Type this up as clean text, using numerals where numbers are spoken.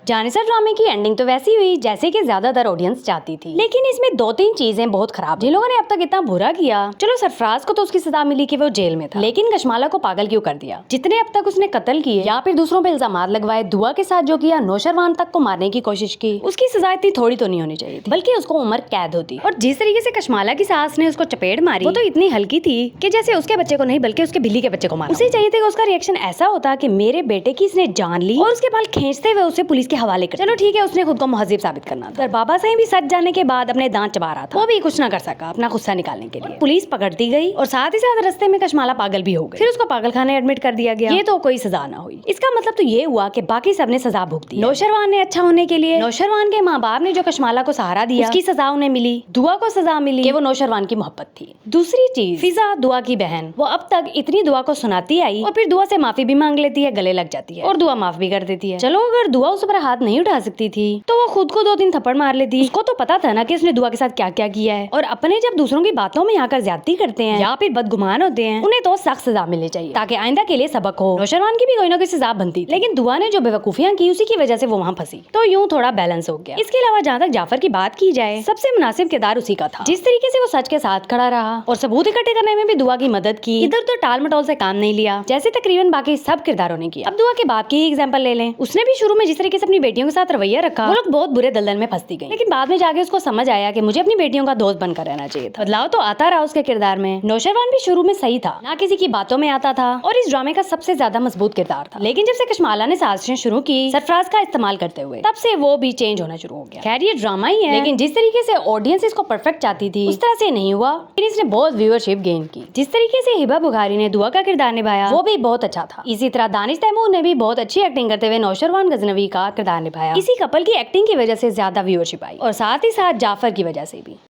जानिसा ड्रामे की एंडिंग तो वैसी हुई जैसे कि ज्यादातर ऑडियंस चाहती थी, लेकिन इसमें 2-3 चीजें बहुत खराब। जिन लोगों ने अब तक इतना बुरा किया, चलो सरफराज को तो उसकी सजा मिली कि वो जेल में था, लेकिन कशमाला को पागल क्यों कर दिया? जितने अब तक उसने कत्ल किए या फिर दूसरों पे इल्जाम लगवाए, दुआ के साथ जो किया, नौशरवान तक को मारने की कोशिश की, उसकी सजा इतनी थोड़ी तो नहीं होनी चाहिए थी, बल्कि उसको उम्र कैद होती। और जिस तरीके से कशमाला की सास ने उसको चपेट मारी, वो तो इतनी हल्की थी कि जैसे उसके बच्चे को नहीं बल्कि उसके बिल्ली के बच्चे को मारा। उसे चाहिए था कि उसका रिएक्शन ऐसा होता कि मेरे बेटे की इसने जान ली, और उसके बाल खींचते हुए उसे पुलिस के हवाले कर। चलो ठीक है, उसने खुद को मुहज्जिब साबित करना था। बाबा साईं भी सच जाने के बाद अपने दांत चबा रहा था, वो भी कुछ ना कर सका अपना गुस्सा निकालने के लिए। पुलिस पकड़ती गई और साथ ही साथ रास्ते में कशमाला पागल भी हो गई, फिर उसको पागलखाने एडमिट कर दिया गया। ये तो कोई सजा ना हुई। इसका मतलब तो ये हुआ कि बाकी सबने सजा भुगती। नौशरवान ने अच्छा होने के लिए, नौशरवान के माँ बाप ने जो कशमाला को सहारा दिया, उसकी सजा उन्हें मिली। दुआ को सजा मिली कि वो नौशरवान की मोहब्बत थी। दूसरी चीज, फिजा दुआ की बहन, वो अब तक इतनी दुआ को सुनाती आई और फिर दुआ से माफी भी मांग लेती है, गले लग जाती है और दुआ माफ भी कर देती है। चलो अगर दुआ उस पर हाथ नहीं उठा सकती थी तो वो खुद को 2-3 थप्पड़ मार लेती। उसको तो पता था ना कि उसने दुआ के साथ क्या क्या किया है, और अपने जब दूसरों की बातों में आकर ज्यादती करते हैं या फिर बदगुमान होते हैं, उन्हें तो सख्त सजा मिलनी चाहिए ताकि आइंदा के लिए सबक हो। नौशरवान की भी कोई ना कोई सजा बनती, लेकिन दुआ ने जो बेवकूफियां की उसी की वजह से वो वहाँ फंसी, तो यूं थोड़ा बैलेंस हो गया। इसके अलावा जहाँ तक जाफर की बात की जाए, सबसे मुनासिब किरदार उसी का था। जिस तरीके से वो सच के साथ खड़ा रहा और सबूत इकट्ठे करने में भी दुआ की मदद की, इधर तो टाल मटोल से काम नहीं लिया जैसे तकरीबन बाकी सब किरदारों ने किया। अब दुआ के बाप की ही एग्जांपल ले लें, उसने भी शुरू में जिस तरीके से अपनी बेटियों के साथ रवैया रखा, वो लोग बहुत बुरे दलदल में फंसती गई, लेकिन बाद में जाके उसको समझ आया कि मुझे अपनी बेटियों का दोस्त बनकर रहना चाहिए था। बदलाव तो आता रहा उसके किरदार में। नौशरवान भी शुरू में सही था, ना किसी की बातों में आता था और इस ड्रामे का सबसे ज्यादा मजबूत किरदार था, लेकिन जब से कशमाला ने साजिशें शुरू की सरफराज का इस्तेमाल करते हुए, तब से वो भी चेंज होना शुरू हो गया। खैर ये ड्रामा ही है, लेकिन जिस तरीके से ऑडियंस इसको परफेक्ट चाहती थी उस तरह से नहीं हुआ, फिर इसने बहुत व्यूअरशिप गेन की। जिस तरीके से हिबा बुखारी ने दुआ का किरदार निभाया वो भी बहुत अच्छा था। इसी तरह दानिश तैमूर ने भी बहुत अच्छी एक्टिंग करते हुए नौशरवान गजनवी का किरदार निभाया। इसी कपल की एक्टिंग की वजह से ज्यादा व्यूअरशिप आई और साथ ही साथ जाफर की वजह से भी।